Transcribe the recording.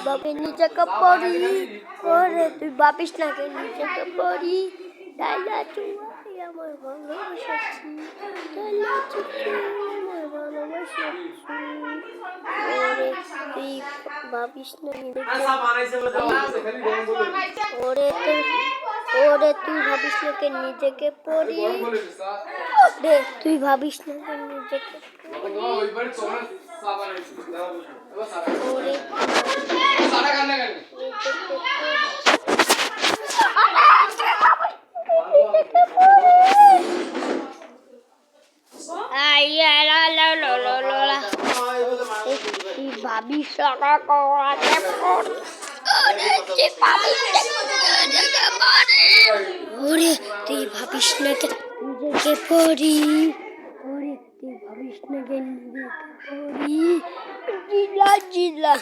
বাবা নিজেকে পড়ি ওরে তুই ভাবিস না কে নিজেকে পড়ি ডাইলা চুয়াই আমার ভালোবাসছি ডাইলা চুয়াই আমার ভালোবাসছি ওরে তুই ভাবিস না ওরে তুই ভাবিস না কে নিজেকে পড়ি রে তুই ভাবিস না কে নিজেকে ভাবিস ওরে তুই ভাবিস না কে নিজেকে পড়ি ওরে তুই ভাবিস না কে নিজেকে পড়ি জিলা জিলা